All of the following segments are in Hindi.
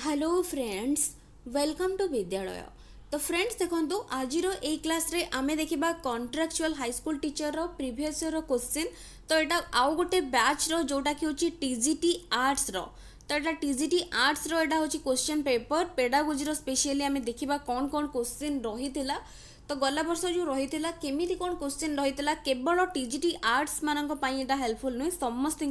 हेलो फ्रेंड्स, वेलकम टू विद्यालय। तो फ्रेंड्स देखो आज ए क्लास रे आमे देखिबा कॉन्ट्रैक्चुअल हाई स्कूल टीचर रो प्रीवियस ईयर रो क्वेश्चन। तो एटा आउ गोटे बैच रो जोटा कि होची टीजीटी आर्ट्स रो। तो एटा टीजीटी आर्ट्स रो एटा होची क्वेश्चन पेपर पेडागोजी रो स्पेशली आमे देखिबा कौन कौन क्वेश्चन रहितिला। तो गला वर्ष जो रही केमिति कौन क्वेश्चन रही केवल टीजीटी आर्ट्स मानक पई एटा हेल्पफुल नुहे समस्त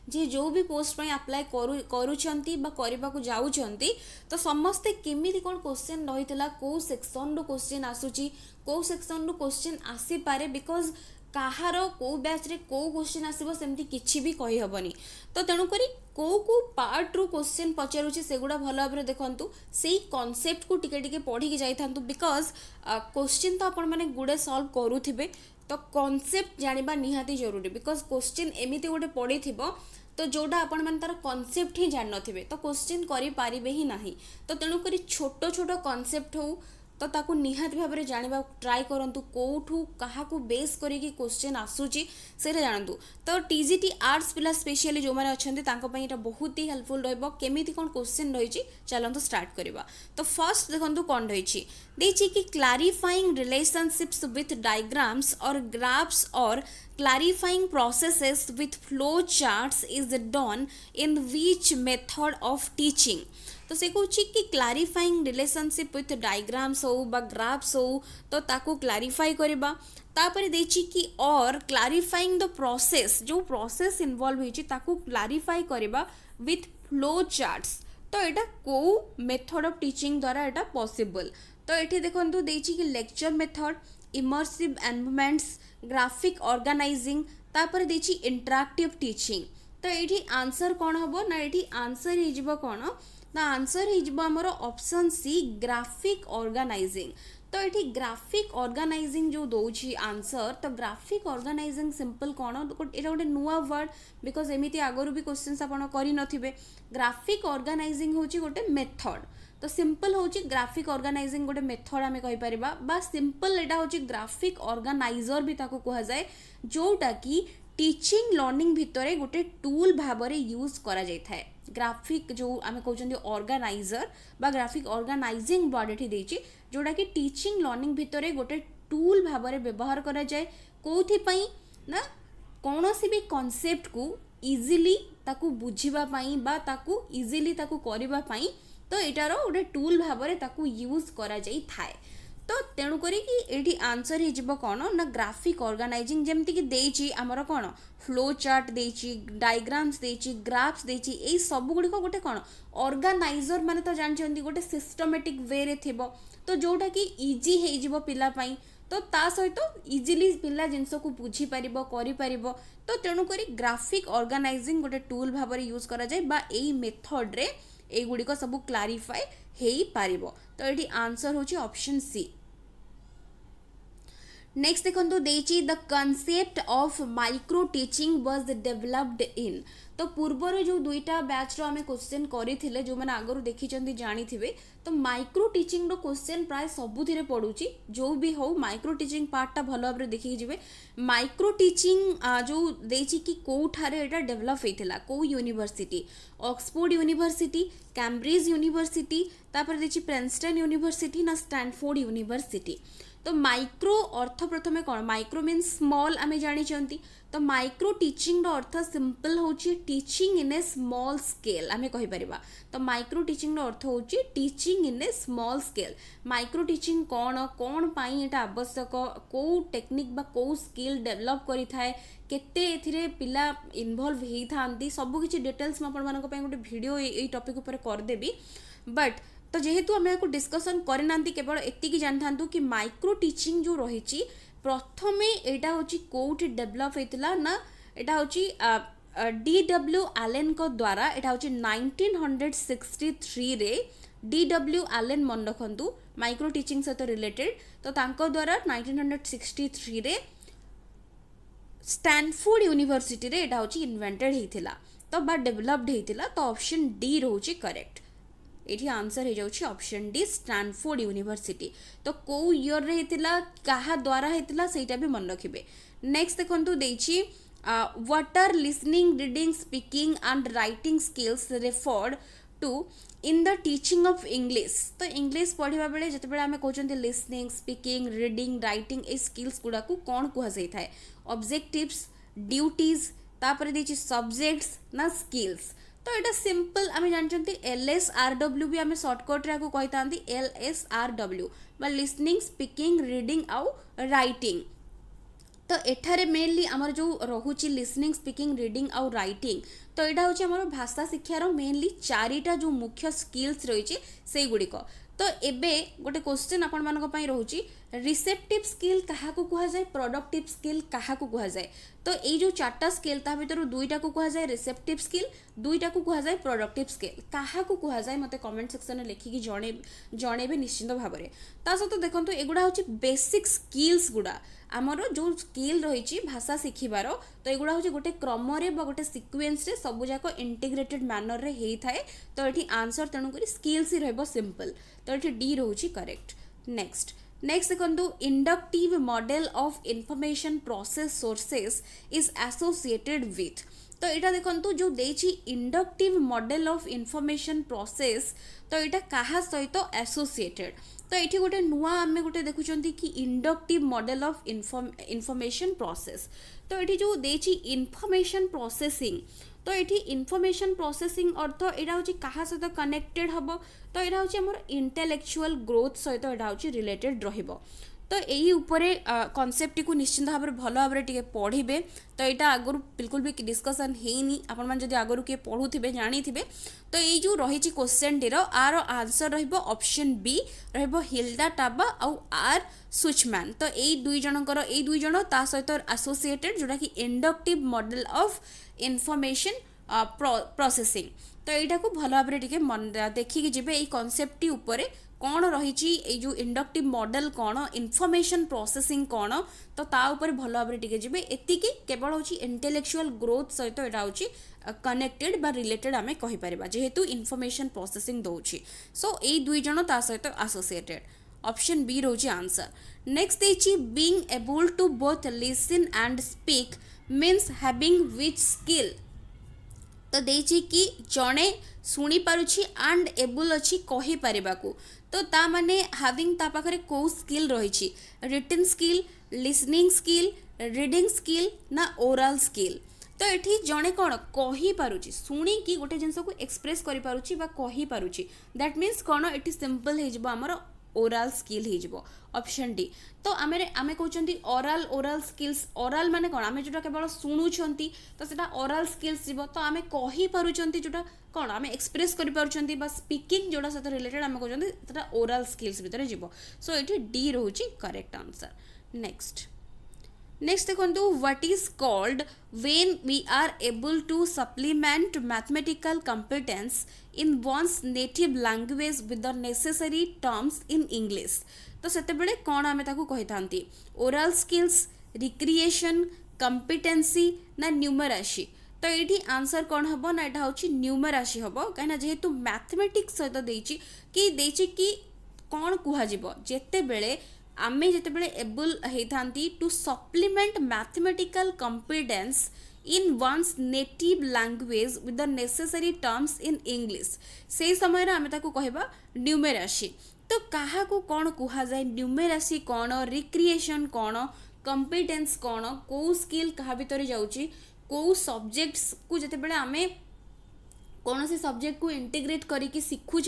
जे जो भी पोस्ट पई अप्लाई करूछंती बा करबा को जाउछंती। तो समस्ते केमिति कौन क्वेश्चन रही को सेक्शन रो क्वेश्चन आसुची को सेक्शन रो क्वेश्चन आसी पारे बिकॉज कहार को बैच रे को क्वेश्चन आसीबो सेमती किछि भी कहि हबनी। तो तेणु करी को पार्ट रू क्वेश्चन पचारूची सेगुड़ा भल भाव देखु से कॉन्सेप्ट को टिके टिके पढ़ी जाई थांतु बिकॉज क्वेश्चन तो आपण माने गुडे सॉल्व करूथिबे। तो कॉन्सेप्ट जानिबा निहाती जरूरी बिकॉज क्वेश्चन एमिति गोटे पड़ी थिबो तो जोटा आपण माने तार कॉन्सेप्ट ही जान नथिबे तो क्वेश्चन करि पारिबे ही नाही। तो तेणु करी छोटो छोटो कॉन्सेप्ट हो तो ताकू निहाती भाव में जाना ट्राए करंतु कोठू काहाकू बेस करिकी क्वेश्चन आसूची से जानतु। तो टीजीटी आर्ट्स पिला स्पेशली जो मैंने अच्छा एटा बहुत ही हेल्पफुल रहबो केमिति कोन क्वेश्चन रही चलतु स्टार्ट करवा। तो फर्स्ट देखंतु कौन रही देखिए कि क्लारिफाइंग रिलेशनशिप्स विथ डायग्राम्स और ग्राफ्स और clarifying processes with flow charts is done in which method of teaching। तो से कहूँ कि क्लारिफाइंग रिलेशनशिप विथ डायग्राम्स हो बा ग्राफ्स हो तो ताको क्लारिफाई करबा। तापर देछि कि और क्लारिफाइंग द प्रोसेस जो प्रोसेस इन्वॉल्व होइछि ताको क्लारिफाई करबा विथ फ्लो चार्ट्स। तो एटा को मेथड ऑफ टीचिंग द्वारा एटा पॉसिबल। तो एठी देखंतु देछि कि lecture method immersive environments graphic organizing तापर देछि इंटरैक्टिव टीचिंग। तो एठी आंसर कौन हबो ना एठी आंसर ही जिवो कौन ना आंसर ही जिवो हमरो ऑप्शन सी ग्राफिक ऑर्गेनाइजिंग। तो एठी ग्राफिक ऑर्गेनाइजिंग जो दोछि आंसर तो ग्राफिक ऑर्गेनाइजिंग सिंपल कौन एटा गोटे नुआ वर्ड बिकॉज एमिति आगरु भी क्वेश्चंस आपण करि नथिबे। ग्राफिक ऑर्गेनाइजिंग होछि गोटे मेथड। तो सिंपल होची ग्राफिक ऑर्गेनाइजिंग गोटे मेथड आमे कहि परिबा बा सिंपल एटा होची ग्राफिक ऑर्गेनाइजर भी ताको कहा जाए जोटा कि टीचिंग लर्निंग भितरे गोटे टूल भाबरे यूज करा जाय थाए। ग्राफिक जो आमे कहउचंदी ऑर्गेनाइजर बा ग्राफिक ऑर्गेनाइजिंग वर्ड एठी देछि जोटा कि टीचिंग लर्निंग भितरे गोटे टूल भाबरे व्यवहार करा जाए कोथि पई ना कोनोसी भी कांसेप्ट को इजीली ताकू बुझिबा पई बा ताकू इजीली ताकू करिबा पई। तो एटार गोटे टूल भाव में ताकू यूज करा जाई थाए। तो तेणु करी कि एठी आंसर ही जिवो कोन ना ग्राफिक ऑर्गेनाइजिंग जेमति कि देछि हमर कोन फ्लो चार्ट देछि डायग्राम्स देछि ग्राफ्स देछि एई सब गुडी को गोटे कोन ऑर्गेनाइजर माने तो जानचंदी गोटे सिस्टमैटिक वे रे थिबो तो जोटा कि इजी हे जिवो पिला पई। तो ता सहित इजीली पिला जिनस को बुझी पारिबो करि पारिबो। तो तेणु करी ग्राफिक ऑर्गेनाइजिंग गोटे टूल भाव में यूज करा जाय बा एई मेथड रे एगुड़ी को सब क्लारिफाई हेई पारिबो। तो ये आंसर होची ऑप्शन सी। नेक्स्ट देखंतु देछि the concept of micro teaching was developed in. तो पूर्वर जो दुईटा बैच रो आमे क्वेश्चन करिथिले जो माने आगरु देखिचंदी जानिथिबे। तो माइक्रो टीचिंग रो क्वेश्चन प्राय सबुथिरे पडुची जो भी हो माइक्रो टीचिंग पार्ट टा भलो भाबरे देखि जिवे। माइक्रो टीचिंग जो देछि कि कोठारे एटा डेवलप हेतिला को university Oxford university Cambridge university तापर देछि प्रिंसटन यूनिवर्सिटी ना स्टैनफोर्ड यूनिवर्सिटी। तो माइक्रो अर्थ प्रथमे कौन माइक्रो मीन्स स्मॉल आमे जानी चंती। तो माइक्रो टीचिंग रो अर्थ सिंपल होची teaching in A small scale आमे कहि परिबा। तो माइक्रो टीचिंग रो अर्थ होची teaching in A small scale. Micro teaching कौन कौन पाई एटा आवश्यक को टेक्निक बा को स्किल डेवलप करि थाए केते एथिरे पिला इन्वॉल्व हेई थांती सब किछि डिटेल्स म आपण मानक पय गोटे वीडियो ए टॉपिक ऊपर कर देबी। बट तो जेहेतु आम आपको डिस्कसन करना केवल एतिकी जानथांतु कि माइक्रो टीचिंग जो रही प्रथमे एटा होची कोठी डेवलप हेतिला ना एटा होची DW एलन को द्वारा एटा होची 1963 रे DW एलन मन रखंतु माइक्रो टीचिंग सहित रिलेटेड। तो तांको द्वारा 1963 रे स्टैनफोर्ड यूनिवर्सिटी रे एटा होची इन्वेंटेड हेतिला तो बा डेवलप्ड हेतिला। तो ऑप्शन डी रोची करेक्ट। ये आंसर हो जाउछि ऑप्शन डी स्टैनफोर्ड यूनिवर्सिटी। तो को ईयर रे हेतिला काहा द्वारा हेतिला सेटा भी मन रखिबे। नेक्स्ट देखंतु देछि what are listening, reading, speaking and writing skills referred to in the teaching of English. तो इंग्लिश पढ़ा बेले जिते आम कहते लिसनिंग स्पीकिंग रीडिंग राइटिंग ए स्किल्स गुड़ा को कौन कहुए ऑब्जेक्टिव्स ड्यूटीज तापर देछि सब्जेक्ट्स ना स्किल्स। तो यहाँ सिंपल आम जानते LSRW भी आम सर्टकट रे कही था LSRW बा लिसनिंग स्पीकिंग रीडिंग आउ राइटिंग। तो एठारे मेनली आमर जो रोचे लिसनिंग स्पीकिंग रीडिंग आउ राइटिंग तो यहाँ हूँ आम भाषा शिक्षार मेनली चारिटा जो मुख्य स्किल्स रही से गुड़िक। तो एबे गोटे क्वेश्चन आपण मानक पई रहउची रिसेप्टिव स्किल काहा को कहा जाए प्रोडक्टिव स्किल काहा को कहा जाए। तो ये जो चार्टा स्किल ता भीतर दुईटा को कहा जाए रिसेप्टिव स्किल दुईटा को कहा जाए प्रोडक्टिव स्किल काहा को कहा जाए मते कमेंट सेक्शन में लिखिकी जणेबे निश्चित भाव में। ता सहित देखो एगुड़ा हूँ बेसिक स्किल्स गुड़ा आमर जो स्किल रही भाषा शिखिबार तो एगुड़ा हूँ गोटे क्रम गोटे सिक्वेन्स सब जाक इंटीग्रेटेड मैनर रे होता है। तो ये आंसर तेणुक स्किल्स ही रहिबो सिंपल। तो ये डी रोची करेक्ट। नेक्स्ट देखो inductive model of information process sources is associated with. तो यहाँ देखो जो देछि inductive model of information process तो यहाँ कहा सहित एसोसिएटेड। तो ये गोटे नुआ आम गोटे देखुं कि inductive model of information process तो ये जो देछि इंफॉर्मेशन प्रोसेसिंग तो ये इंफॉर्मेशन प्रोसेसिंग अर्थ यहाँ हूँ क्या सहित कनेक्टेड हम। तो यहाँ हूँ आम इंटेलेक्चुअल ग्रोथ सहित यहाँ हूँ रिलेटेड रहिबो। तो यही उपरे कॉन्सेप्ट को निश्चिंत भाव में भल भाव में पढ़े। तो यहाँ आगुरी बिल्कुल भी डिस्कसन है आपण मैंने जब आगुरी किए पढ़ुवे जानी थे। तो ये जो रही क्वेश्चन टीर आर आंसर रहिबो ऑप्शन बी रहिबो हिल्डा टाबा आउ आर सुचमैन। तो यही दुई जन ता सहित एसोसिएटेड जोटा कि inductive model of information processing. तो यहाँ को भल भाव में देखिकी जी ये कॉन्सेप्ट उपरे कौन रही जो इंडक्टिव मॉडल कौन इंफॉर्मेशन प्रोसेसिंग कौन तो ता ऊपर भल भाव में जी एति केवल हूँ इंटेलेक्चुअल ग्रोथ सहित यहाँ हूँ कनेक्टेड बा रिलेटेड आम कहीपर जेहेतु इंफॉर्मेशन प्रोसेसिंग दौर। सो यही दुई जन ता सहित एसोसिएटेड ऑप्शन बी रोचे आंसर। नेक्स्ट देखिए being able to both listen and speak means having which skill. तो देखिए कि जड़े शुणी पारुछि एंड एबल अच्छी कही पारिबाकू तो ता माने हैविंग ता पाखरे को स्किल रही written skill listening skill reading skill ना ओरल स्किल। तो ये जड़े कौन कही पारुछि शुणी कि गोटे जिनस को एक्सप्रेस करि पारुछि बा कही पारुछि दैट मीन्स कौन ये सिंपल हो आमर ओरल स्किल हो ऑप्शन डी। तो आम कहते ओरल स्किल्स ओरल माने कौन आम जो केवल शुणुंट तो सेटा ओरल स्किल्स जीव। तो आम कही पारुचंती जोटा कौन आम एक्सप्रेस करि पारुचंती बा स्पीकिंग जोटा सहित रिलेटेड आम कहते सेटा ओरल स्किल्स भितर जीव। सो ये डी रोची करेक्ट आंसर। नेक्स्ट देखो what is called when we are able to supplement mathematical competence in one's native language with the necessary terms in English. तो सेतेबेले कौन आमे ताकू कहि थांती ओरल स्किल्स रिक्रिएशन कंपिटेंसी ना न्यूमरासी। तो ये आंसर कौन हम ना यहाँ हूँ न्यूमरासी हम कहीं जेहेतु मैथमेटिक्स सहित देछि कि कौन कहुब जेते बेले आमे जितेबेले एबल होती to supplement mathematical competence in one's native language with the necessary terms in English से समय आमे ताकू कहबा न्यूमेरासी। तो काहा को कौन कहा जाए न्यूमेरासी कौन रिक्रिएशन कौन कॉम्पिटेंस कौन को स्किल क्या भितर जाउची को सब्जेक्ट्स को जितेबेले आमे कौन से सब्जेक्ट को इंटीग्रेट करके शिखुंट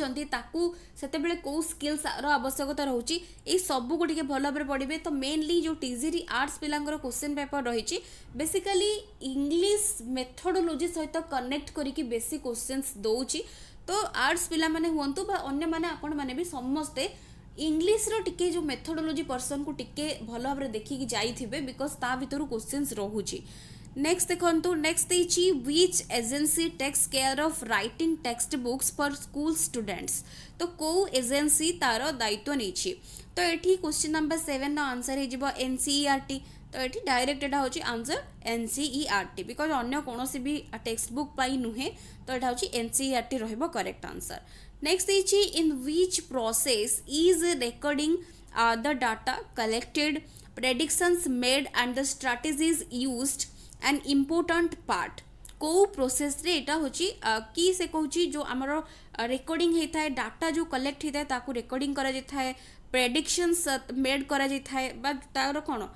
से कौ स्किल्स आवश्यकता रोचे ये सबू को भल भाव पढ़े। तो मेनली जो टीजीरी आर्ट्स पिलांकर क्वेश्चन पेपर रही बेसिकली इंग्लिश मेथोडोलॉजी सहित कनेक्ट करके बेसी क्वेश्चंस दौची। तो आर्ट्स पिला माने हुंतु बा अन्य माने आपण माने भी समस्ते इंग्लिश रो टिके जो मेथोडोलॉजी पर्सन को टिके भल भाव देखिकी जाइथिबे बिकॉज ता भितर क्वेश्चंस रहुची। नेक्स्ट देखो नेक्स्ट देखिए which agency takes care of writing text books for school students. तो कौ एजेंसी तार दायित्व नहीं। तो ये क्वेश्चन नंबर 7 आंसर हो एनसीईआरटी। तो ये डायरेक्ट यहाँ हूँ आंसर एनसीईआरटी बिकज अन्य कौन भी टेक्स्ट बुक पाई नुहे। तो यहाँ हूँ एनसीईआरटी रहिबो करेक्ट आंसर। नेक्स्ट देखिए in which process is recording the data collected predictions made and the strategies used an important part। को प्रोसेस रे एटा होची कि से कहूची जो आमर रेकर्डिंग होता है डाटा जो कलेक्ट होता है ताकू रेकर्डिंग करा जाता है प्रेडिक्शंस मेड करा जाता है बा तार कौन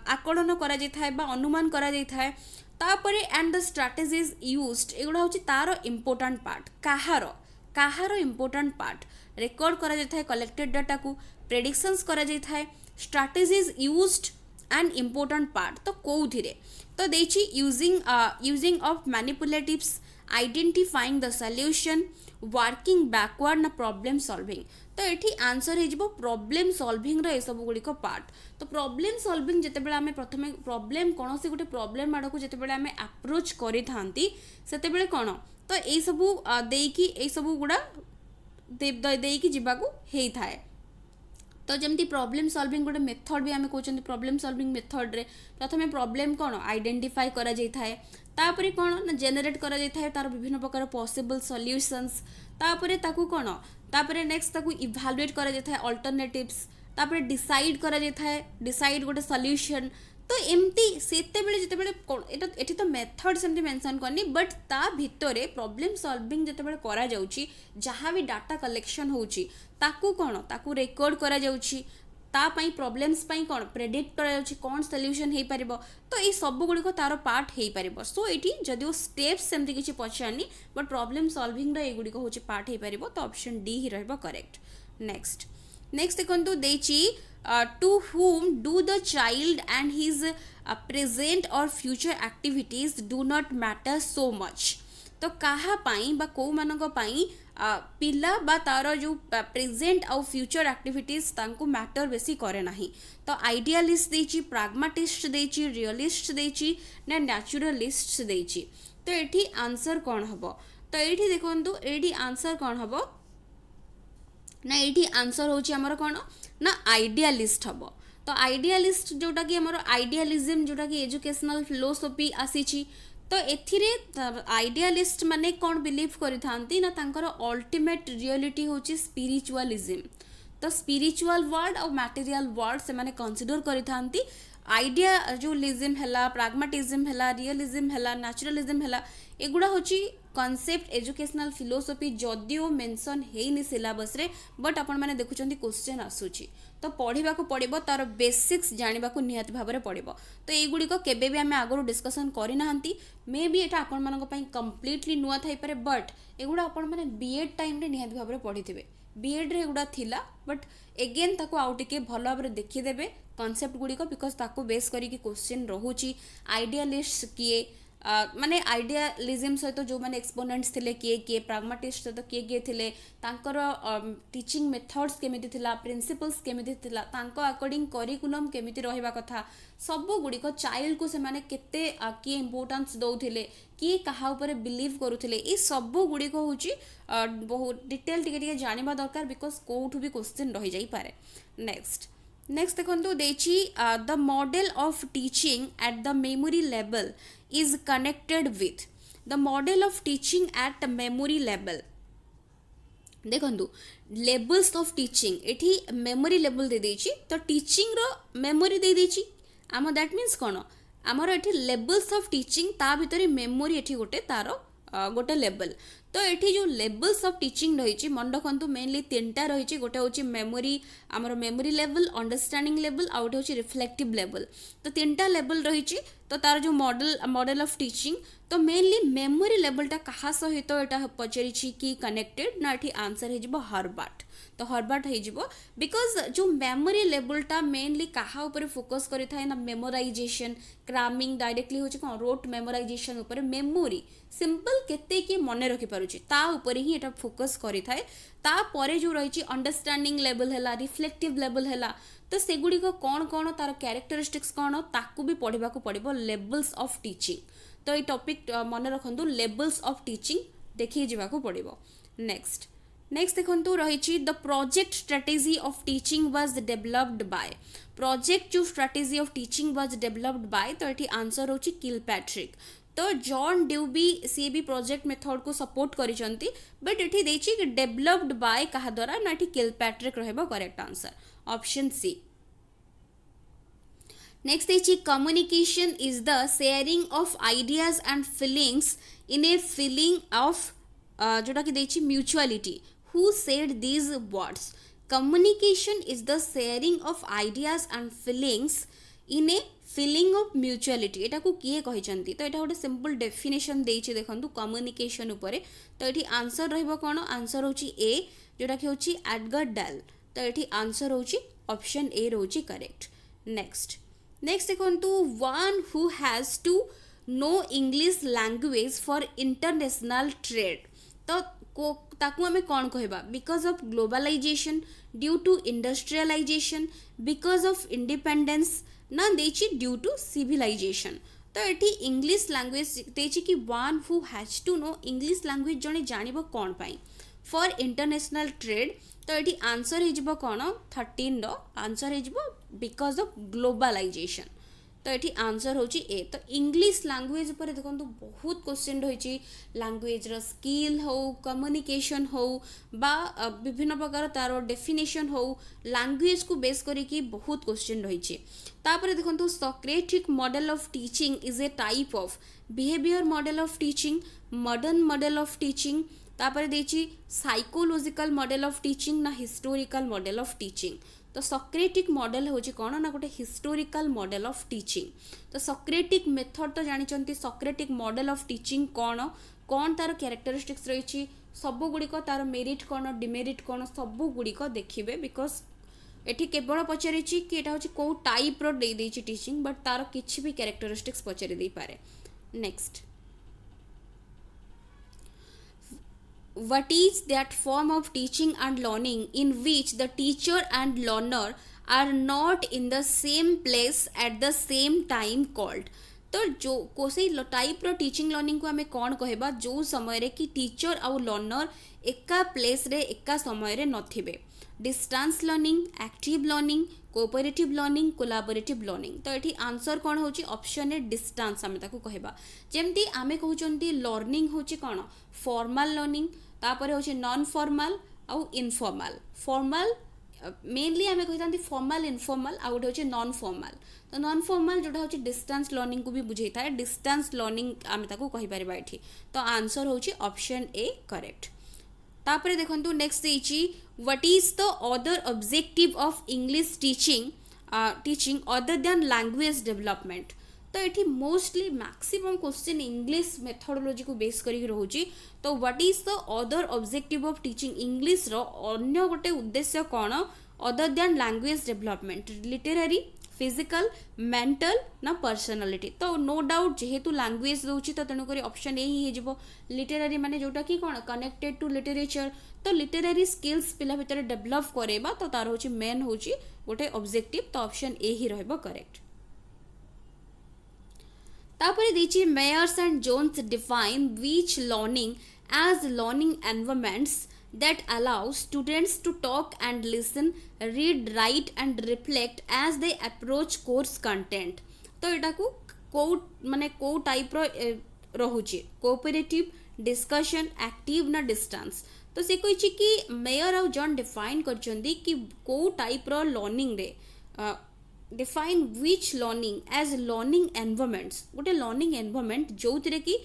आकलन करा जाता है बा अनुमान करा जाता है तापरे एंड द स्ट्राटेजीज यूज्ड एगुड़ा होची तार इंपोर्टेंट पार्ट काहार इंपोर्टेंट पार्ट रेकर्ड करा जाता है कलेक्टेड डाटा को प्रेडिक्शंस करा जाता है strategies used and important part तो कौथिरे तो देछि using of manipulatives identifying the solution working backward ना प्रॉब्लम सॉल्विंग तो ये आंसर हो प्रॉब्लम सॉल्विंग रे सब गुड़िक पार्ट तो प्रॉब्लम सॉल्विंग जितेबाला आम प्रथम प्रॉब्लम कौन से गोटे प्रॉब्लम आड़ को जितेबाला आम अप्रोच करि थांती सेतेबेले कौन तो यही सब देकी यही सब गुड़ा देकी जीवाकू हेई थाए तो जमती प्रॉब्लम सॉल्विंग गोटे मेथड भी आम कहते प्रॉब्लम सॉल्विंग मेथड रे प्रथम प्रॉब्लम कौन आइडेंटिफाई करा जाय थाए तापरे कौन ना जेनेरेट करा जाय थाए तार विभिन्न प्रकार पॉसिबल सॉल्यूशंस तापरे ताकू कौन तापरे नेक्स्ट ताकू इवैल्यूएट करा जाय थाए अल्टरनेटिव्स तापरे डिसाइड करा जाय थाए डिसाइड गोटे सॉल्यूशन तो एमती सेतेबेले जितेबेले एटा एठी तो मेथड सेमती मेंशन करनी बट ता भितरे प्रॉब्लम सॉल्विंग जितेबेले करा जाउची जहाँ भी डाटा कलेक्शन होउची ताकू कौन ताकू रेकर्ड करा जाउची ता पई प्रॉब्लम्स पई कौन प्रेडिक्ट करा जाउची कौन सॉल्यूशन हेई परिबो तो ए सब गुडी को तारो पार्ट हेई परिबो सो एठी जदिओ स्टेप्स सेमती किछि पछानी बट प्रॉब्लम सॉल्विंग रो ए गुडी को होची पार्ट हेई परिबो तो ऑप्शन डी ही रहबो करेक्ट नेक्स्ट देखंतु देची to whom do the child and his present or future activities do not matter so much तो कहा पाई बा को मानक पाई पिला बा तार जो प्रेजेंट और फ्यूचर एक्टिविटीज तांको मैटर बेसी करे नाही तो आइडियलिस्ट देची प्राग्माटिस्ट देची रियलिस्ट देची ना नेचुरलिस्ट देची तो एठी आंसर कौन हबो तो एठी देखंतु एठी आंसर कौन हबो ना ये आंसर होची हमर कौन ना आइडियलिस्ट हम तो आइडियलिस्ट जोटा कि हमर आइडियलिज्म जोटा कि एजुकेशनल फिलोसफी आसी तो एथिरे आइडियलिस्ट माने कौन बिलीव करि थांती ना तांकर अल्टीमेट रियलिटी होची स्पिरिचुअलिज्म तो स्पिरिचुअल वर्ल्ड और मटेरियल वर्ल्ड से माने कंसीडर करि थांती आइडिया जो लिज्म है प्राग्माटिज्म है रियलिज्म है नेचुरलिज्म है एगुड़ा होची कॉन्सेप्ट एजुकेशनल फिलोसफी जदिओ मेंशन हेनी सिलेबस रे बट आपण माने देखुचंती क्वेश्चन आसुची तो पढ़ा को पड़ो तार बेसिक्स जाना को निहाती भाव में पड़ो तो युड़िक केबे भी आम आगु डिस्कसन करना मे बी एटा आपण मानक पई कंप्लीटली नुआ थाई पारे बट एगुड़ा आपण माने बीएड टाइम रे निहाती भाव में पढ़ी थे बीएड रे एगुड़ा थिला बट एगेन ताको आउ टिके भल भाव में देखिदेवे कॉन्सेप्ट गुड़िक बिकज ताको बेस करिकी क्वेश्चन रोची आइडियलिस्ट किए माने आइडियालिज्म सहित जो मैंने एक्सपोनेंट्स थे किए किए प्राग्माटिस्ट सहित किए किए थे तांकर टीचिंग मेथड्स केमिति थिला प्रिंसिपल्स केमिति थिला तांको अकॉर्डिंग करिकुलम केमिति रहबा कथा सब गुड़िक चाइल्ड को से माने केते किए इंपोर्टेंस दउथिले किए कहा ऊपर बिलीव करुथिले ए सब गुड़िक होची बहुत डिटेल टिके जानिबा दरकार बिकज कोठु भी क्वेश्चन रही जाई पारे नेक्स्ट देखो देची the model of teaching at the memory level is connected with the model of teaching at memory level देखंतु लेवल्स ऑफ टीचिंग एठी मेमोरी लेवल दे देछि तो टीचिंग रो मेमोरी दे देछि आम दैट मीन्स कोन आमर एठी लेवल्स ऑफ टीचिंग ता भितरे मेमोरी एठी गोटे तारो गोटे लेवल तो ये जो लेवल्स ऑफ टीचिंग रही मन रखु मेनली तीनटा रही गोटे हूँ मेमोरी आमर मेमोरी लेवल अंडरस्टैंडिंग लेवल आ गोटे हूँ रिफ्लेक्टिव लेवल तो तीनटा लेवल रही तो तार जो मॉडल ऑफ टीचिंग तो मेनली मेमोरी लेवलटा क्या सहित यहाँ पचारि कि कनेक्टेड ना ये आंसर हो हर्बार्ट तो हर्बार्ट हो बिकज जो मेमोरी लेवलटा मेनली क्या ऊपर फोकस करें ना मेमोराइजेशन क्रामिंग डायरेक्टली हूँ कौन रोट मेमोराइजेशन उपर मेमोरी सिंपल केते किए मन रखि पारुछि ता ऊपर ही एटा फोकस करि थाए ता परे जो रही अंडरस्टैंडिंग लेवल है रिफ्लेक्टिव लेवल है तो सेगुड़ी को कौन तार कैरेक्टरिस्टिक्स कौन ताकू भी पढ़ा को पड़ो लेवल्स ऑफ टीचिंग तो ये टॉपिक मन रखु लेवल्स ऑफ टीचिंग देखिए जावाको पड़ो नेक्स्ट देखो रही the project strategy of teaching was developed by project जो strategy of teaching was developed by तो ये आंसर होची किलपैट्रिक तो जॉन ड्यूबी सी भी प्रोजेक्ट मेथड को सपोर्ट करिसंती बट एठी देछि कि डेवलप्ड बाय कहा द्वारा ना एठी किलपैट्रिक रहबो correct answer option C next देखिए communication is the sharing of ideas and feelings in a feeling of जोटा कि देखिए mutuality who said these words communication is the sharing of ideas and feelings in a feeling of mutuality एटा को किए कहते तो यहाँ गोटे सिंपल डेफिनेशन देछि देखंतु कम्युनिकेशन उपरे तो ये आंसर रहिबो कोन आंसर होची ए जोटा कि होची एडगर डेल तो ये आंसर होची ऑप्शन ए रोची करेक्ट नेक्स्ट देखंतु one who has to know English language for international trade तो ताकू आमे कौन कहबा because of globalisation due to industrialisation because of independence ना देछि ड्यू टू सिविलाइजेशन तो ये इंग्लिश लैंग्वेज देछि कि one who has to know English language जने जानिबो कोन पाई फॉर इंटरनेशनल ट्रेड तो ये आंसर हो कौन 13 रो आंसर हो बिकॉज ऑफ ग्लोबलाइजेशन तो ये आंसर होची ए तो इंग्लिश लैंग्वेज पर देखो बहुत क्वेश्चन रही लैंग्वेज रो स्किल हो कम्युनिकेशन हो बा विभिन्न प्रकार तार डेफिनेशन हो लैंग्वेज को बेस करिकी बहुत क्वेश्चन रही तापर देखो Socratic model of teaching is a type of behaviour model of teaching modern model of teaching तापर देछि साइकोलॉजिकल मॉडल ऑफ टीचिंग ना हिस्टोरिकल मॉडल ऑफ टीचिंग तो सॉक्रेटिक मॉडल होची कौन ना गोटे हिस्टोरिकल मॉडल ऑफ टीचिंग तो सॉक्रेटिक मेथड तो जानी सॉक्रेटिक मॉडल ऑफ टीचिंग कौन कौन तार कैरेक्टरिस्टिक्स रही सब गुड़िक तार मेरिट कौन डिमेरिट कौन सब गुड़िक देखिए बिकॉज एठी केवल पचारि कि एटा होची को टाइप रो दे देछि टीचिंग बट तार किछि भी कैरेक्टरिस्टिक्स पचारि दे पारे next what is that form of teaching and learning in which the teacher and learner are not in the same place at the same time called तो जो कोसे टाइप रो टीचिंग लर्निंग को आमे कौन कहबा जो समय रे कि टीचर आउ लर्नर एका प्लेस रे एका समय रे नथिबे distance learning active learning cooperative learning collaborative learning तो ये आंसर कौन होची ऑप्शन ए डिस्टेंस आमे ताको कहबा जेमती आमे कहउचंती लर्निंग होची कौन फॉर्मल लर्निंग तापर होची नॉन फॉर्मल आउ इनफॉर्मल फॉर्मल मेनली आमे कहितांती फॉर्मल इनफॉर्मल आउ गोटे होची नॉन फॉर्मल तो नॉन फॉर्मल जोटा होची डिस्टेंस लर्निंग को भी बुझेई थाए डिस्टेंस लर्निंग आमे ताको कहि परिबा एठी तो आंसर होची ऑप्शन ए करेक्ट तापर देखंतु नेक्स्ट देछि what is the other objective of English teaching other than language development तो ये mostly maximum question English methodology को बेस करी रोची तो what is the other objective of teaching English रो अन्य गोटे उद्देश्य कौन other than language development literary physical mental ना पर्सनालिटी तो नो डाउट जेहेतु लैंग्वेज दूची तो तेणुक ऑप्शन ए ही हो लिटरेरी माने जोटा कि कौन कनेक्टेड टू लिटरेचर तो लिटरेरी स्किल्स पिला भितर डेवलप करेबा तो तार होची मेन होची गोटे ऑब्जेक्टिव तो ऑप्शन ए ही रहबो करेक्ट तापर देछि Meyers and Jones define which learning as learning environments that allow students to talk and listen, read, write and reflect as they approach course content तो एटा को माने को टाइप रो रहुची कोऑपरेटिव डिस्कशन एक्टिव ना डिस्टेंस तो से कहिछि कि मेयर और जॉन डिफाइन करचंदी कि को टाइप रो लर्निंग रे define which learning as learning environments गोटे लर्निंग एनवायरनमेंट जोथिरे कि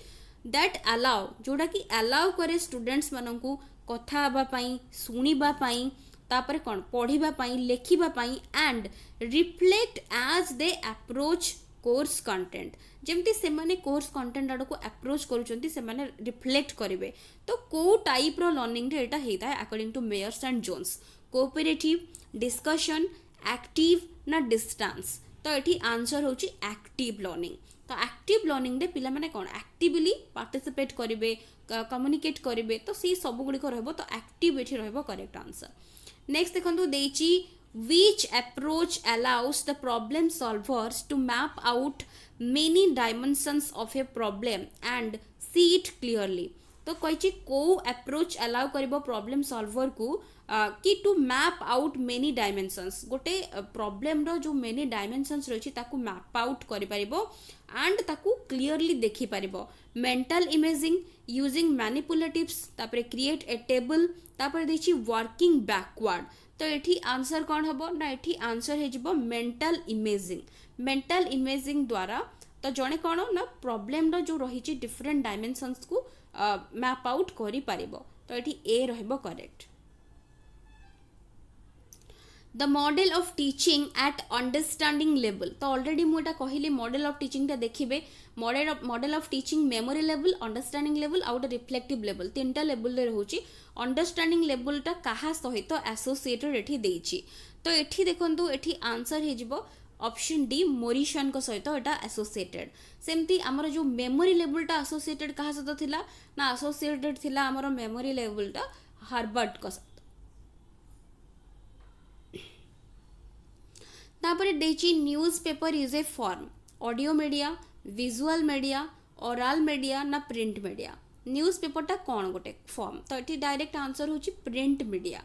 दैट अलाउ जोटा कि अलाउ करे स्टूडेंट्स माननकु कथा हबा पाई सुनिबा पाई तापर कौन पढ़िबा पाई लेखिबा पाई and reflect as they approach course content जेमती से माने कोर्स कंटेंट आड़ को अप्रोच करूचंती से माने रिफ्लेक्ट करिवे तो को टाइप रो लर्निंग रे एटा हेता है according to Meyers and Jones cooperative discussion active ना डिस्टेंस तो ये आंसर होची एक्टिव लर्निंग तो एक्टिव लर्निंग रे पिला माने कौन एक्टिवली पार्टिसिपेट करिवे कम्युनिकेट करिवे तो सी सब गुड़िक रहबो तो एक्टिव एठी रहबो करेक्ट आंसर नेक्स्ट देखंतु देछि which approach allows the problem solvers to map out many dimensions of a problem and see it clearly तो कहिछि को अप्रोच अलाउ करिवो प्रॉब्लम सॉल्वर को कि to map out many dimensions गोटे प्रॉब्लम रो जो मेनी डायमेंशंस रही ताकू मैप आउट करि परिबो एंड ताकू क्लियरली देखि परिबो मेंटल इमेजिंग यूजिंग मैनिपुलेटिव्स तापर क्रिएट ए टेबल तापर देछि वर्किंग बैकवर्ड तो ये आंसर कौन हम ना ये आंसर हो मेंटल इमेजिंग द्वारा तो जड़े कौन ना प्रोब्लेम जो रही डिफरेंट डायमेंशंस को मैप आउट करि पारिबो तो ये ए रहिबो correct. The model of teaching eight understanding level तो ऑलरेडी मुझे कहली मॉडल ऑफ टीचिंग टा देखिए model of teaching memory level understanding level out reflective level तीनटा लेवल रे रहउची अंडरस्टैंडिंग लेवल टा कहा सहित एसोसिएटेड एठी देइची तो एठी देखंतु एठी आंसर हे जिवो ऑप्शन डी मोरिशन को सहित एटा एसोसिएटेड सेमती आमर जो मेमोरी लेवल टा एसोसिएटेड कहा सहित थिला ना एसोसिएटेड थिला आमर मेमोरी लेवल टा हार्वर्ड को तापर देची newspaper is a form audio media visual media oral media ना प्रिंट मीडिया न्यूज पेपर टा कौन गोटे फॉर्म तो ये डायरेक्ट आंसर होची प्रिंट मीडिया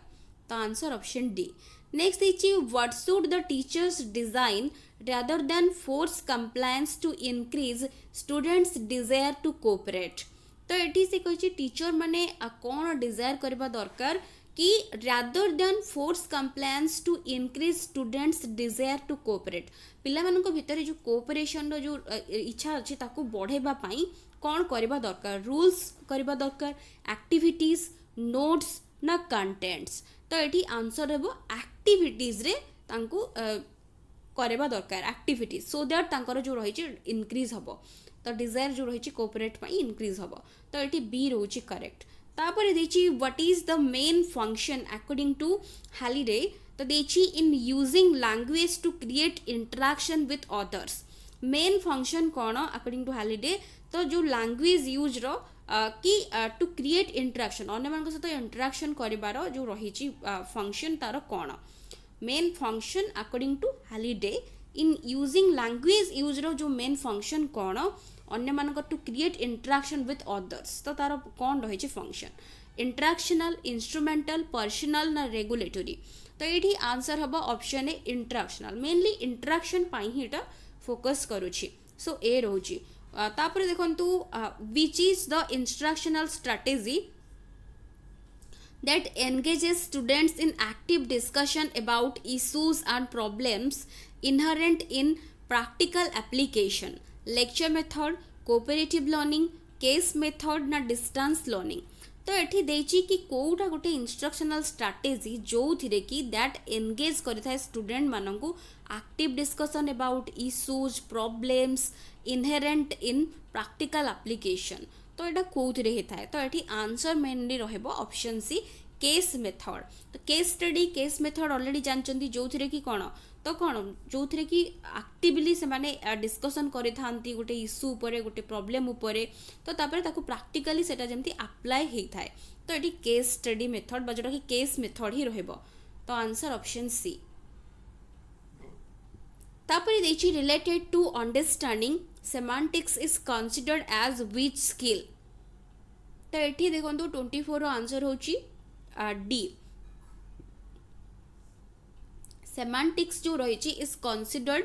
तो आंसर ऑप्शन डी। नेक्स्ट देची what should the teachers design rather than force compliance to increase students desire to cooperate तो ये से कही टीचर माने कौन डिजायर करबा दरकार कि rather than force compliance to increase students desire to cooperate पिला मानक भितर जो कोऑपरेशन रो जो इच्छा अच्छी ताको बढ़ेबा पाई कौन करबा दरकार रूल्स करबा दरकार एक्टिविटीज नोट्स ना कंटेंट्स तो ये आंसर हेबो एक्टिविटीज रे तांको करबा दरकार एक्टिविटीज सो दैट तांकर जो रही इनक्रीज हबो तो डिजायर जो रही कोऑपरेट पाई इनक्रीज हबो तो ये बी रोची करेक्ट। तापर देची what is the main function according to Halliday तो देची in using language to create interaction with others main function कौन अकॉर्डिंग टू हॉलिडे तो जो लैंग्वेज यूज रो कि टू क्रिएट इंटरेक्शन अन्य मान सहित इंटरेक्शन करिवार जो रही फंक्शन तार कौन main function according to Halliday in using language use रो जो मेन फंक्शन कौन अन्य मान to create interaction with others तो तार कौन रही फंक्शन इंटरेक्शनल इंस्ट्रूमेंटल पर्सनल ना रेगुलेटरी तो ये आंसर हम option A interactional mainly interaction ही इटा फोकस करुछि सो ए रोची तापर देखंतु which is the instructional strategy that engages students in active discussion about issues and problems inherent in practical application lecture method cooperative learning case method ना distance learning तो एठी देची कि कोउटा गोटे इंस्ट्रक्शनल स्ट्रेटेजी जो थिरे कि दैट एंगेज करिथाय स्टूडेंट मानंकु active discussion about issues problems inherent in practical application तो यहाँ कौन होता है तो ये आंसर मेनली रहिबो ऑप्शन सी केस मेथड तो case study case method already जानचंदी जो थिरे कि कौन तो कौन जो थिरे कि एक्टिवली से माने डिस्कशन करि थांती गोटे इश्यू उपरे गोटे प्रॉब्लम उपरे तो तापर ताकू प्रैक्टिकली सेटा जेमती अप्लाई हेई थाए तो ये केस स्टडी मेथड बा जोटा कि केस मेथड ही रहिबो तो आंसर ऑप्शन सी। तापर देछि related to understanding semantics is considered as which skill तो ये देखो 24 आंसर होची डी सेमांटिक्स जो रही is considered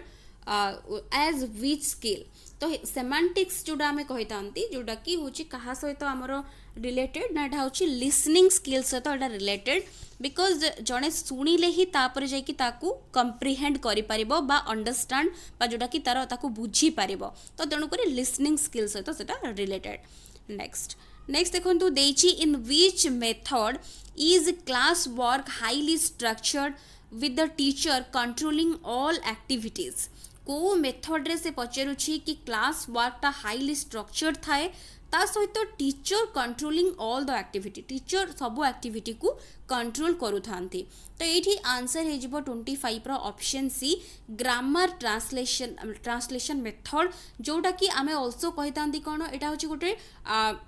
as which skill तो सेमांटिक्स जोड़ा आम कही था जोटा कि हूँ क्या सहित आमर रिलेटेड ना यहाँ हूँ लिसनिंग स्किल सहित यहाँ रिलेटेड बिकज जड़े शुणिले ही तापर जाकि ताकू कंप्रिहेंड करि बा अंडरस्टैंड बा जोटा कि तार ताकू बुझी पारिबो तो तेणुक लिसनिंग स्किल सहित सेटा रिलेटेड। नेक्स्ट देखो देची in which method is class work highly structured with the teacher controlling all activities को मेथड रे से पचारुछि कि क्लास वर्कटा हाईली स्ट्रक्चर्ड थाए ता सहित teacher controlling all the activity teacher सब एक्टिविटी को कंट्रोल करू थांती तो ये आंसर है 25 option C grammar translation method जोटा कि आम ऑल्सो कही था कौन यहाँ हूँ गोटे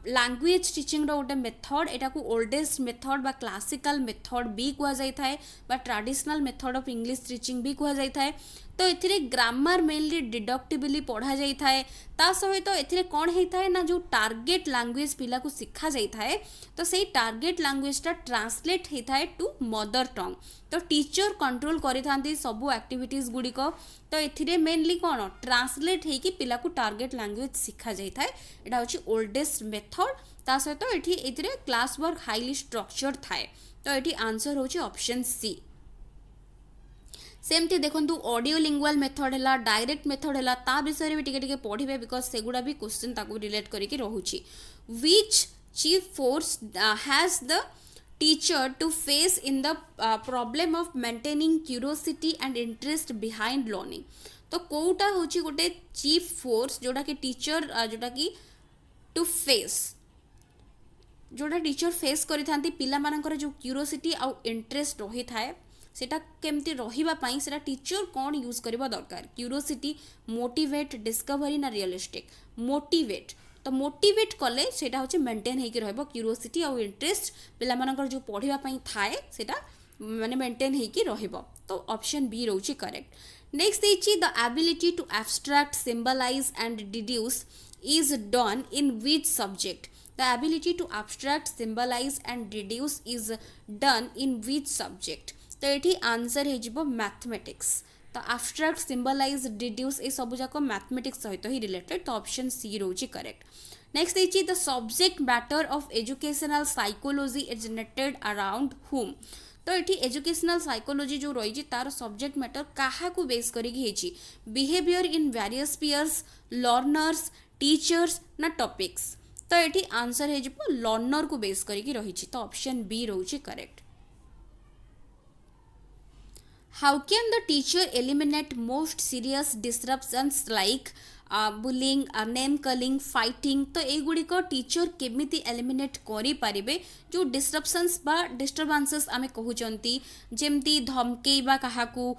लैंग्वेज टीचिंग गोटे मेथड यहाँ को ओल्डेस्ट मेथड बा क्लासिकल मेथड भी कहुए बा traditional method of English teaching भी कहुए तो ये ग्रामर मेनली डिडक्टिवली पढ़ा जाए ता सहित ए कौन होता है ना जो टार्गेट लैंग्वेज पिला को शिखा जाए तो सही टार्गेट लैंग्वेजटा ट्रांसलेट होता है टू मदर टंग तो टीचर कंट्रोल करि सबू एक्टिविटीज गुड़िक तो ये मेनली कौन ट्रांसलेट होकि पिला को टार्गेट लैंग्वेज शिखा जाए यहाँ हूँ ओल्डेस्ट मेथड ता सहित ये क्लास वर्क हाईली स्ट्रक्चर्ड थाए तो ये आंसर हूँ ऑप्शन सी। सेमती देखो ऑडियो लिंगुअल मेथड है, डायरेक्ट मेथड है, ता विषय भी टिके पढ़े बिकज सेगुड़ा भी क्वेश्चन ताकू रिलेट करके रोचे। Which chief force has the teacher to face in the problem of maintaining curiosity and interest behind learning. तो कोटा होची गोटे चीफ फोर्स जोटा कि टीचर जोटा कि टू फेस जोटा टीचर फेस करि थांती पिला मानकर जो क्यूरियोसिटी आउ इंटरेस्ट रही थाए सेटा केमती रहिबा पई सेटा टीचर कौन यूज करबा दरकार। क्यूरियोसिटी, मोटिवेट, डिस्कवरी ना रियलिस्टिक। मोटिवेट, तो मोटिवेट कले सेटा होचे मेंटेन हेकि रहबो क्यूरियोसिटी आउ इंटरेस्ट पिला मानकर जो पढ़िबा पई थाए सेटा माने मेंटेन हेकि रहबो। तो ऑप्शन बी रहउची correct. Next is the ability to abstract, symbolize and deduce is done in which subject? The ability to abstract, symbolize and deduce is done in which subject? तो ये आंसर हो मैथमेटिक्स। तो abstract, symbolize, deduce ये सब जाक मैथमेटिक्स सहित ही रिलेटेड। तो ऑप्शन सी रोची correct. Next is the subject matter of educational psychology is knitted around whom. तो ये एजुकेशनल साइकोलॉजी जो रही तार सब्जेक्ट मैटर क्या बेस करी behaviour in various peers, learners, teachers ना टॉपिक्स। तो ये आंसर हो लर्नर को बेस करके रही। तो ऑप्शन बी रोची correct. How can the teacher eliminate most serious disruptions like bullying, name calling, fighting? तो युड़िक टीचर केमिति एलिमिनेट करि पारिबे जो डिस्ट्रप्शंस बा डिस्टर्बांसेस आमे कहउचंती जेमती धमकेइबा, काहाकू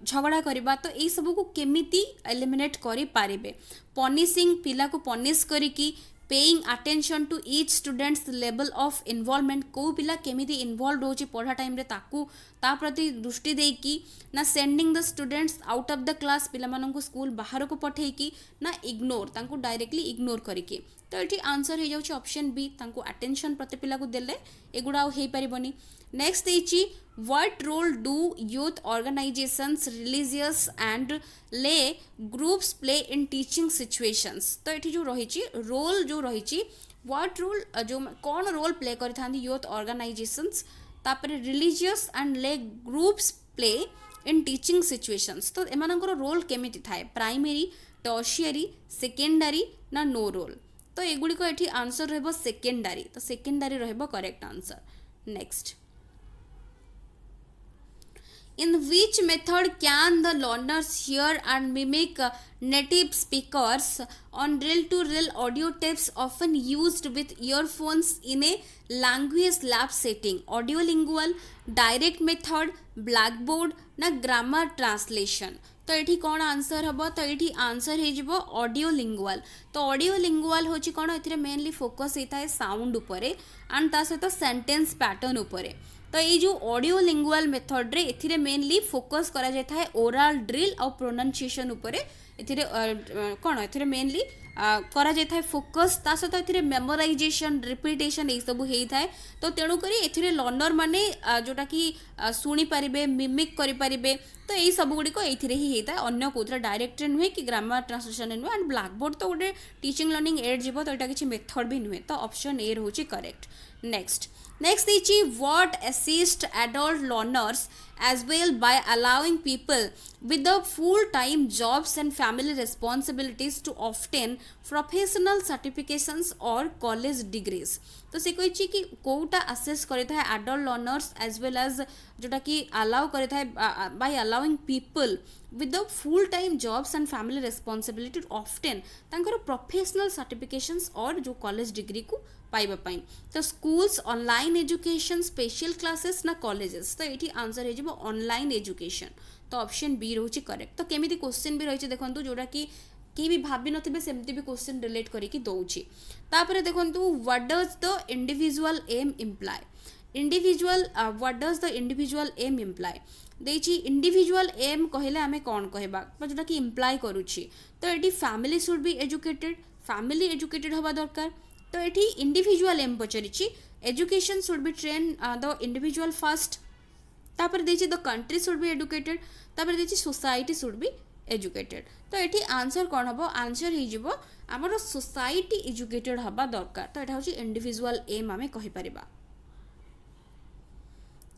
झगड़ा करबा, तो एई सब को केमिति एलिमिनेट करि पारिबे? पनिशिंग, पिला को पनिश करिकी, paying attention to each students level of involvement, को पिला केमिति इन्वॉल्व होची पढ़ा टाइम रे ताकू ता प्रति दृष्टि देकी, ना sending the students out of the class, पिला माननको स्कूल बाहर को पठेकी, ना इग्नोर तांको डायरेक्टली इग्नोर करिके। तो ये आंसर हो जाउची ऑप्शन बी, तांको अटेंशन प्रति पिला को देले एगुडा हो पारिबनी। नेक्स्ट इची what role do youth organizations, religious and lay groups play in teaching situations? तो ये जो रही रोल जो रही व्हाट रोल जो कौन रोल प्ले करि यूथ ऑर्गेनाइजेशंस तापर religious and lay groups play in teaching situations. तो एमानकर रोल केमिति थाए? प्राइमरी, टर्शियरी, सेकेंडरी ना नो रोल? तो एगुड़िक ये आंसर रहिबो सेकेंडरी। तो सेकेंडरी रहिबो correct answer. Next, in which method can the learners hear and mimic native speakers on reel-to-reel audio tapes often used with earphones in a language lab setting? Audiolingual, direct method, blackboard ना grammar translation? तो ये कौन आंसर हम? तो ये आंसर हो ऑडियोलिंगुअल। तो ऑडियोलिंगुअल होची कौन ए मेनली फोकस होता है साउंड उपरे एंड ता सहित सेंटेंस पैटर्न उपरे। तो ये जो ऑडियोलिंगुअल मेथड रे एथिरे मेनली फोकस करा जाता है ओरल ड्रिल और प्रोनाउंसिएशन उपरे। एथिरे कौन एथिरे मेनली करा जाता है फोकस, ता सहित एथिरे मेमोराइजेशन, रिपीटेशन ये सब होता है। तो तेणु करी एथिरे लर्नर माने जोटा कि सुनी पारिबे, मिमिक करि पारिबे। तो यही सब गुड़िक ये ही होता है, अन्य कौन डायरेक्ट नुहे कि ग्रामर ट्रांसलेशन नुहे। एंड ब्लैकबोर्ड तो गोटे टीचिंग लर्निंग एड जीव, तो यहाँ किसी मेथड भी नुहे। तो ऑप्शन ए रोचे करेक्ट। नेक्स्ट इची what assist adult learners as well by allowing people with the full-time jobs and family responsibilities to obtain professional certifications or college degrees? तो से कही कि कोटा असेस करता है adult learners as well as जोटा कि अलाउ करता है by allowing people with the full time jobs and family responsibility often तांकर प्रोफेशनल सर्टिफिकेशंस और जो कॉलेज डिग्री को पाइबा पाई। तो schools, online education, special classes ना कॉलेजेस? तो ये आंसर हो ऑनलाइन एजुकेशन। तो ऑप्शन बी रोचे करेक्ट। तो केमिति क्वेश्चन भी रही देखो जोटा कि भी भाभी नथिबे सेमती भी क्वेश्चन रिलेट करिकी दउची। तापरे देखंतु what does the individual aim imply? Individual what does the individual aim imply? देछि इंडिविजुअल एम कहले आमे कोन कहबा जोटा कि इम्प्लाय करूची। तो एटी family should be educated, family educated होबा दरकार। तो ये इंडिविजुअल एम पचारि education should be train the individual first. तापर देछि the country should be educated, तापर देछि सोसाइटी शुड बी एजुकेटेड। तो ये आंसर कौन हम? आंसर हो आमर सोसाइटी एजुकेटेड हवा दरकार। तो यहाँ हूँ इंडिविजुअल एम आम कहीपर।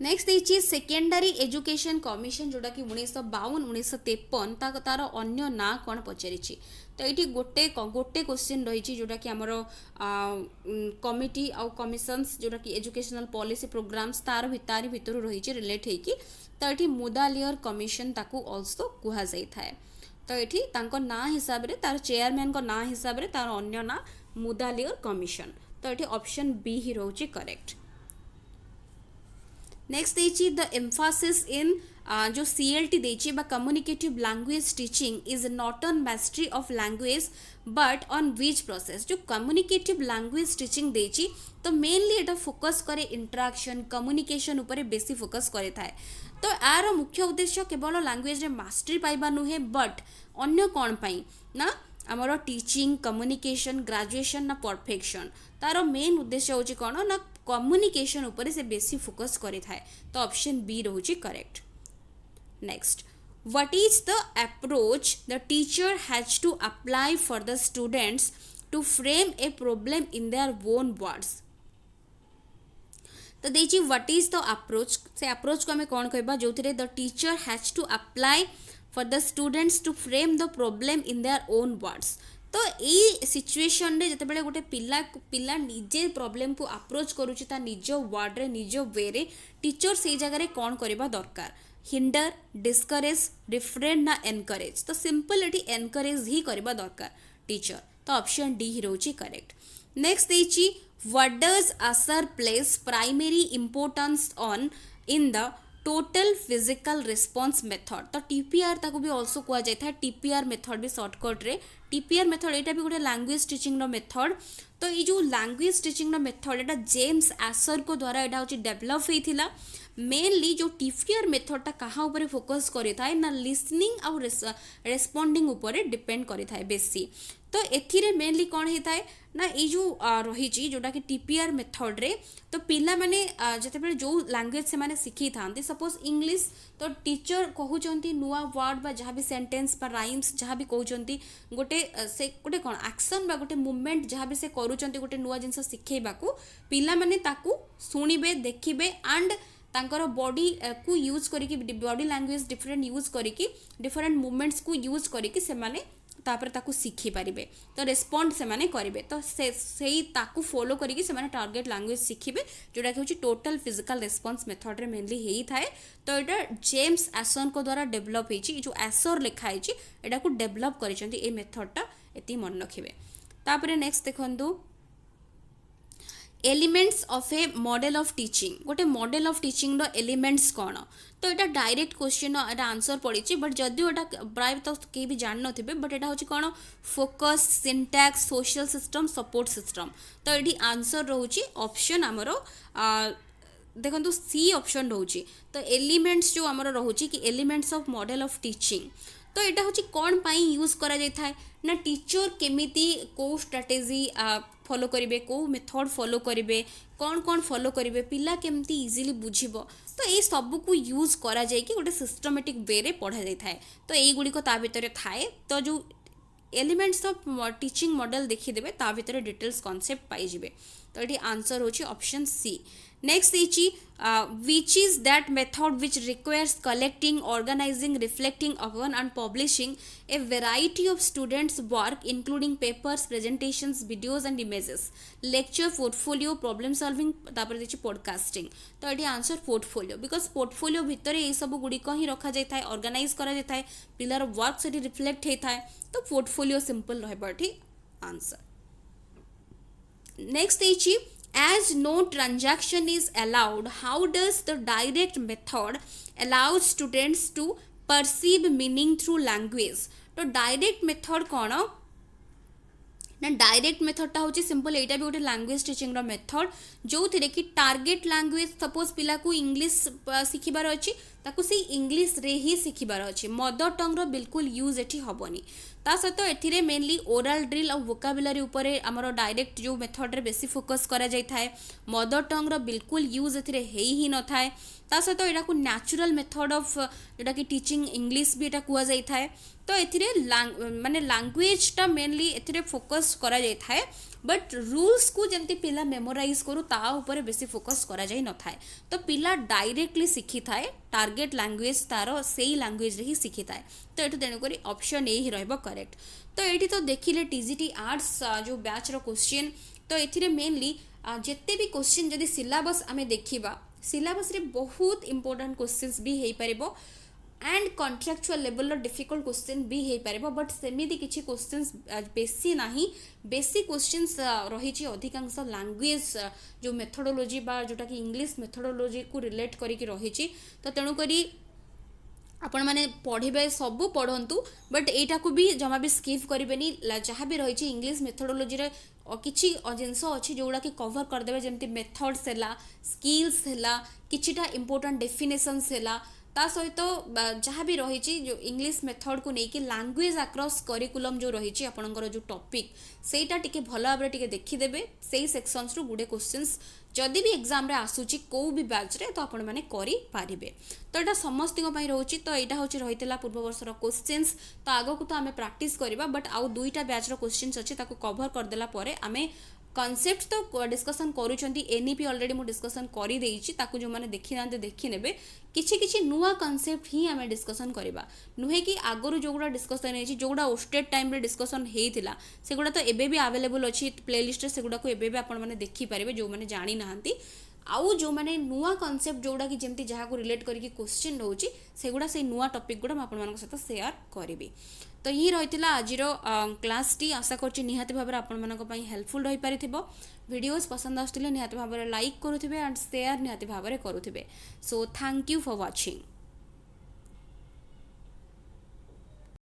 नेक्स्ट देखिए सेकेंडरी एजुकेशन कमिशन जोटा कि 1952 1953 तार अन्य ना कौन पचारि तो ये गोटे गोटे क्वेश्चन रही जोटा कि आमर कमिटी आउ कमिशन्स जोटा कि एजुकेशनल पॉलिसी प्रोग्राम्स तार भितर रही रिलेट होगी तो ये मुदालियर कमिशन ताकू ऑल्सो कह जाए तो ये ना हिसाब रे तार चेयरमैन को ना हिसाब रे तार अन्य ना मुदालियर कमिशन तो ये ऑप्शन बी ही रोचे करेक्ट। नेक्स्ट देखिए द एम्फासिस इन जो CLT देखिए बा communicative language teaching is not on mastery of language but on which process जो कम्युनिकेटिव लैंग्वेज टीचिंग देखिए तो मेनली एटा फोकस करे इंटरेक्शन कम्युनिकेशन ऊपर बेसी फोकस करे थाए तो यार मुख्य उद्देश्य केवल लैंग्वेज रे मास्टरी पाइबा नुहे बट अन्य कौन पाई ना आमर टीचिंग कम्युनिकेशन ग्रेजुएशन ना परफेक्शन तार मेन उद्देश्य होची कौन ना कम्युनिकेशन ऊपर से बेसी फोकस करे थाए तो ऑप्शन बी रोची correct. Next what is the approach the teacher has to apply for the students to frame a problem in their own words तो देखिए व्हाट इज द अप्रोच से अप्रोच को हमें कौन कहबा जो the teacher has to apply for the students to frame the problem in their own words तो ये सिचुएशन रे जते गोटे पिला निजे प्रॉब्लम को अप्रोच करूची ता निज वर्ड रे निज वे रे टीचर से जगह कौन करबा दरकार हिंडर डिस्करेज डिफरेंट ना एनकरेज तो सिंपल एटी एनकरेज ही करबा दरकार टीचर तो ऑप्शन डी ही रोची करेक्ट। नेक्स्ट देखी what does answer place primary importance on in the total physical response method तो TPR ताको भी ऑल्सो कह जाए TPR मेथड भी सर्टकट रे TPR मेथड यहाँ भी गोटे लैंग्वेज टीचिंग मेथड तो ये जो लैंग्वेज टीचिंग मेथड यहाँ जेम्स आसर को द्वारा यहाँ हूँ डेभलप होता मेनली जो TPR मेथडटा क्या ऊपर फोकस करें ना लिसनिंग आउ रेस्पॉन्डिंग ऊपर डिपेंड करें बेसी तो एथिरे मेनली कौन होता है ना ये जो रही जोटा कि TPR मेथड रे तो पिला माने जते जो लैंग्वेज से माने शिखी था सपोज इंग्लिश तो टीचर कहउचंती नुआ वर्ड बा जहाँ भी सेंटेंस बा राइम्स जहाँ भी कहउचंती गोटे से गोटे कौन एक्शन बा गोटे मूवमेंट जहाँ भी से करूचंती गोटे नुआ जिनस शिखेबाकू पिला माने ताकू सुनिबे देखिबे एंड तांकर बॉडी को यूज करिकी बॉडी लैंग्वेज डिफरेंट यूज करिकी डिफरेंट मूवमेंट्स को यूज करिकी से माने तापर ताकू शिखी पारिबे तो रेस्पॉन्ड से माने करिवे तो से ताकू फॉलो करिकी से माने टारगेट लैंग्वेज शिखिबे जोटा कि टोटल फिजिकल रेस्पॉन्स मेथड रे मेनली हेई थाए तो एटा जेम्स एसन को द्वारा डेवलप हेची जो एसर लिखा हेची एटा को डेवलप करिसंती ए मेथडटा एति मन रखिबे। तापर नेक्स्ट देखंतु elements of a model of teaching गोटे मॉडल ऑफ टीचिंग रो एलिमेंट्स कौन तो यहाँ डायरेक्ट क्वेश्चन एटा आंसर पड़ी बट जदिव एटा प्राय तो कहीं भी जान नथिबे बट एटा होची कौन focus syntax social system support system तो ये आंसर रोची ऑप्शन आमर देखो सी ऑप्शन रोची तो एलिमेंट्स जो आमर रोची कि elements of model of teaching तो यहाँ हूँ कौन पाई यूज करा जाय थाए ना टीचर केमिति को स्ट्रेटेजी फॉलो करेंगे कौ मेथड फॉलो करेंगे कौन फॉलो करेंगे पिला केमती इजीली बुझिबो तो ये सब को यूज करा जाय कि गोटे सिस्टमेटिक वे रे पढ़ा जाय थाए तो ये गुड़ी को ता भितर थाए तो जो एलिमेंट्स ऑफ टीचिंग मॉडल देखीदेवे ता भितर डिटेल्स कॉन्सेप्ट पाइबे तो ये आंसर होची ऑप्शन सी। नेक्स्ट देखिए which is that method which requires collecting, organizing, reflecting upon and publishing a variety of students' work including papers, presentations, videos and images, lecture, portfolio, problem solving, तापर देखिए podcasting तो ये आंसर पोर्टफोलियो बिकज पोर्टफोलियो भितर ये सब गुड़िक ही रखा जाए था ऑर्गेनाइज करा जाए था पिलार वर्क से रिफ्लेक्ट होता है तो पोर्टफोलियो सिंपल रही आंसर। नेक्स्ट देखिए as no transaction is allowed, how does the direct method allow students to perceive meaning through language? तो direct method कौन ना डायरेक्ट मेथडटा हूँ सिंपल यहाँ भी गोटे लैंग्वेज टीचिंग मेथड जो थे कि टारगेट लैंग्वेज सपोज पिला को इंग्लिश शिखिबार अच्छी ताकू से इंग्लिश रे ही शिखिबार अच्छी मदर टंग रो बिल्कुल यूज एठी हबनी ता सहित एथिरे मेनली ओरल ड्रिल और वोकाबुलरी ऊपर आमर डायरेक्ट जो मेथड रे बेसी फोकस करा जाय थाए मदर टंग रो बिल्कुल यूज एथिरे हेई ही न थाए ता सहित एटा को नेचुरल मेथड ऑफ जोटा कि टीचिंग इंग्लिश भी एटा कुआ जाय थाए तो एथिरे माने लैंग्वेजटा मेनली एथिरे फोकस करा जाय थाए बट रूल्स को जमती पिला मेमोराइज करू ता ऊपर बेसी फोकस करा जाई न थाए तो पिला डायरेक्टली शिखी थाए टार्गेट लैंग्वेज तार सेई लैंग्वेज रे ही शिखी थाए तो एठु तेणु करी ऑप्शन ए ही रहबो करेक्ट। तो एठी तो देखिले टीजीटी आर्ट्स जो बैच रो क्वेश्चन तो एथिरे मेनली जेते भी क्वेश्चन जदि सिलेबस आमे देखिबा सिलेबस रे बहुत इंपोर्टेंट क्वेश्चंस भी हेई परिबो and contractual level difficult question भी हेई परिबो बट सेमिति किछि क्वेश्चंस बेसी नाही बेसिक क्वेश्चंस रही अधिकांश लैंग्वेज जो मेथोडोलॉजी बा जोटा कि इंग्लिश मेथोडोलॉजी को रिलेट करिक रही तो तेणु करी आपण मैंने पढ़े सबू पढ़ंतु बट एटा को भी जमा भी स्किप करेनि जहाँ भी रही इंग्लिश मेथोडोलॉजी रे किछि जिनस अच्छी जोड़ा कि कवर करदे जमती मेथड्स है स्किल्स है किछिटा इंपोर्टेंट डेफिनेशंस है ता सहित जहाँ भी रही जो इंग्लिश मेथड को लेकिन लैंग्वेज आक्रॉस करिकुलम जो रही आपणकर जो टॉपिक सेटा टिके भल भाव टिके देखिदेबे सेई सेक्शंस रु गुडे क्वेश्चंस जदि भी एग्जाम रे आसुची को भी बैच रे तो आपण माने करि पारिबे तो एटा समस्तिक पई रहउची तो एटा होची रहितला पूर्व वर्ष रो क्वेश्चंस तो आगो को तो हमें प्रैक्टिस करबा बट आउ दुईटा बैच रो क्वेश्चंस अछि ताको कवर कर देला परे हमें कॉन्सेप्ट तो डिस्कसन करूछंती एनईपी ऑलरेडी मु डिस्कसन करि देइची ताकू जो माने देखि नांते देखि नेबे किछि किछि नुवा कॉन्सेप्ट ही हमें डिस्कसन करबा नुहे कि आगरु जोगुडा डिस्कसन हेची जोगुडा ओस्टेड टाइम रे डिस्कसन हेइतिला सेगुडा तो एबे भी अवेलेबल अछि प्लेलिस्ट रे सेगुडा को एबे भी आपण माने देखि पारिबे जो माने जानि नाहंती आउ जो माने नुआ कॉन्सेप्ट जोड़ा कि जेमती जहाँ को रिलेट करके क्वेश्चन रोची सेगुडा से नुआ टॉपिक गुडा मैं आपण सहित शेयर करी तो ये रही आज क्लास टी आशा करछि निहाती भाव आपण मानक पई हेल्पफुल रही पारिथिबो वीडियोस पसंद आसुतिले निहाती भाव लाइक करुथिबे एंड शेयर निहाती भाव करुथिबे so thank you for watching.